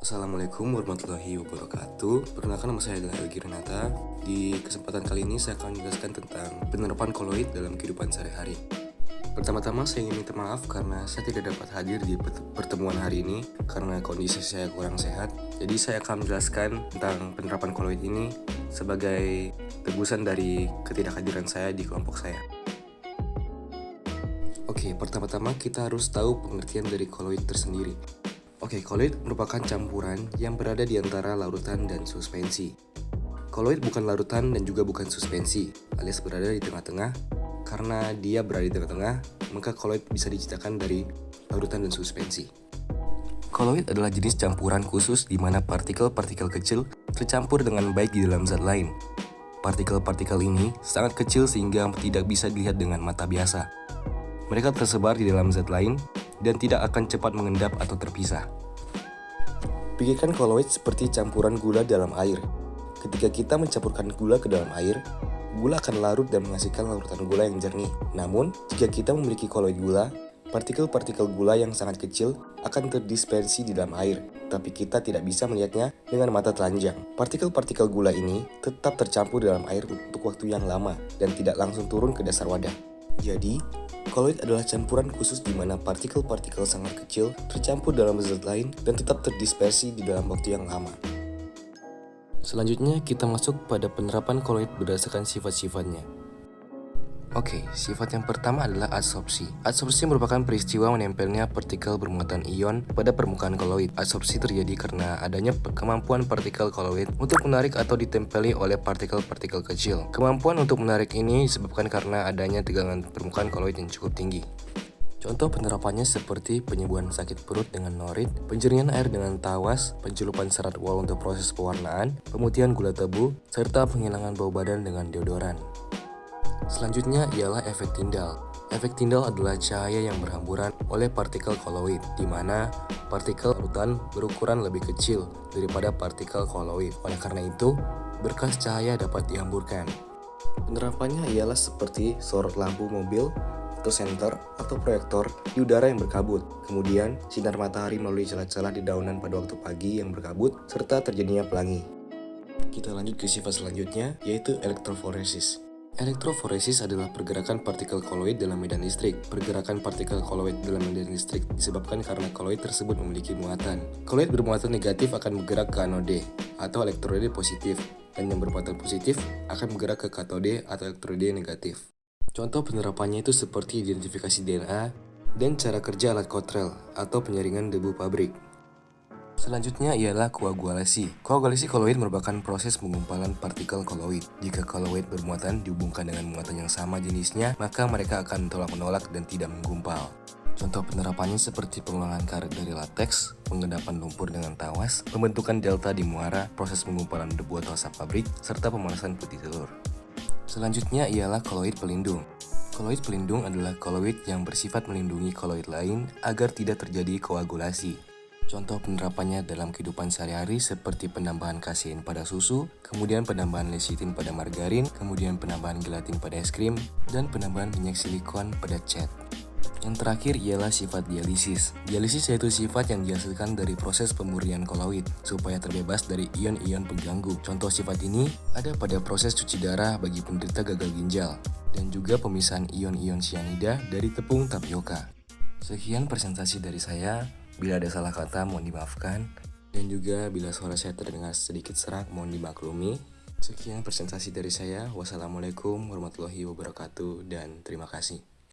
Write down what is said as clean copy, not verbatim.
Assalamualaikum warahmatullahi wabarakatuh. Perkenalkan, nama saya adalah Elgi Renata. Di kesempatan kali ini saya akan menjelaskan tentang penerapan koloid dalam kehidupan sehari-hari. Pertama-tama saya ingin minta maaf karena saya tidak dapat hadir di pertemuan hari ini karena kondisi saya kurang sehat. Jadi saya akan menjelaskan tentang penerapan koloid ini sebagai tebusan dari ketidakhadiran saya di kelompok saya. Oke, pertama-tama kita harus tahu pengertian dari koloid tersendiri. Oke, koloid merupakan campuran yang berada di antara larutan dan suspensi. Koloid bukan larutan dan juga bukan suspensi, alias berada di tengah-tengah. Karena dia berada di tengah-tengah, maka koloid bisa diciptakan dari larutan dan suspensi. Koloid adalah jenis campuran khusus di mana partikel-partikel kecil tercampur dengan baik di dalam zat lain. Partikel-partikel ini sangat kecil sehingga tidak bisa dilihat dengan mata biasa. Mereka tersebar di dalam zat lain dan tidak akan cepat mengendap atau terpisah. Pikirkan koloid seperti campuran gula dalam air. Ketika kita mencampurkan gula ke dalam air, gula akan larut dan menghasilkan larutan gula yang jernih. Namun, jika kita memiliki koloid gula, partikel-partikel gula yang sangat kecil akan terdispersi di dalam air, tapi kita tidak bisa melihatnya dengan mata telanjang. Partikel-partikel gula ini tetap tercampur dalam air untuk waktu yang lama dan tidak langsung turun ke dasar wadah. Jadi, koloid adalah campuran khusus di mana partikel-partikel sangat kecil tercampur dalam zat lain dan tetap terdispersi di dalam waktu yang lama. Selanjutnya kita masuk pada penerapan koloid berdasarkan sifat-sifatnya. Oke, sifat yang pertama adalah adsorpsi. Adsorpsi merupakan peristiwa menempelnya partikel bermuatan ion pada permukaan koloid. Adsorpsi terjadi karena adanya kemampuan partikel koloid untuk menarik atau ditempeli oleh partikel-partikel kecil. Kemampuan untuk menarik ini disebabkan karena adanya tegangan permukaan koloid yang cukup tinggi. Contoh penerapannya seperti penyembuhan sakit perut dengan norit, penjernihan air dengan tawas, pencelupan serat wol untuk proses pewarnaan, pemutihan gula tebu, serta penghilangan bau badan dengan deodoran. Selanjutnya ialah efek Tyndall. Efek Tyndall adalah cahaya yang berhamburan oleh partikel koloid, di mana partikel larutan berukuran lebih kecil daripada partikel koloid. Oleh karena itu, berkas cahaya dapat dihamburkan. Penerapannya ialah seperti sorot lampu mobil, atau senter, atau proyektor di udara yang berkabut. Kemudian, sinar matahari melalui celah-celah di daunan pada waktu pagi yang berkabut, serta terjadinya pelangi. Kita lanjut ke sifat selanjutnya, yaitu elektroforesis. Elektroforesis adalah pergerakan partikel koloid dalam medan listrik. Pergerakan partikel koloid dalam medan listrik disebabkan karena koloid tersebut memiliki muatan. Koloid bermuatan negatif akan bergerak ke anode atau elektrode positif, dan yang bermuatan positif akan bergerak ke katode atau elektrode negatif. Contoh penerapannya itu seperti identifikasi DNA dan cara kerja alat Cottrell atau penyaringan debu pabrik. Selanjutnya ialah koagulasi. Koagulasi koloid merupakan proses penggumpalan partikel koloid. Jika koloid bermuatan dihubungkan dengan muatan yang sama jenisnya, maka mereka akan tolak-menolak dan tidak menggumpal. Contoh penerapannya seperti pengulangan karet dari lateks, pengendapan lumpur dengan tawas, pembentukan delta di muara, proses penggumpalan debu atau asap pabrik, serta pemanasan putih telur. Selanjutnya ialah koloid pelindung. Koloid pelindung adalah koloid yang bersifat melindungi koloid lain agar tidak terjadi koagulasi. Contoh penerapannya dalam kehidupan sehari-hari seperti penambahan kasein pada susu, kemudian penambahan lecitin pada margarin, kemudian penambahan gelatin pada es krim, dan penambahan minyak silikon pada cat. Yang terakhir ialah sifat dialisis. Dialisis yaitu sifat yang dihasilkan dari proses pemurnian koloid supaya terbebas dari ion-ion pengganggu. Contoh sifat ini ada pada proses cuci darah bagi penderita gagal ginjal dan juga pemisahan ion-ion cyanida dari tepung tapioka. Sekian presentasi dari saya. Bila ada salah kata mohon dimaafkan, dan juga bila suara saya terdengar sedikit serak mohon dimaklumi. Sekian presentasi dari saya. Wassalamualaikum warahmatullahi wabarakatuh dan terima kasih.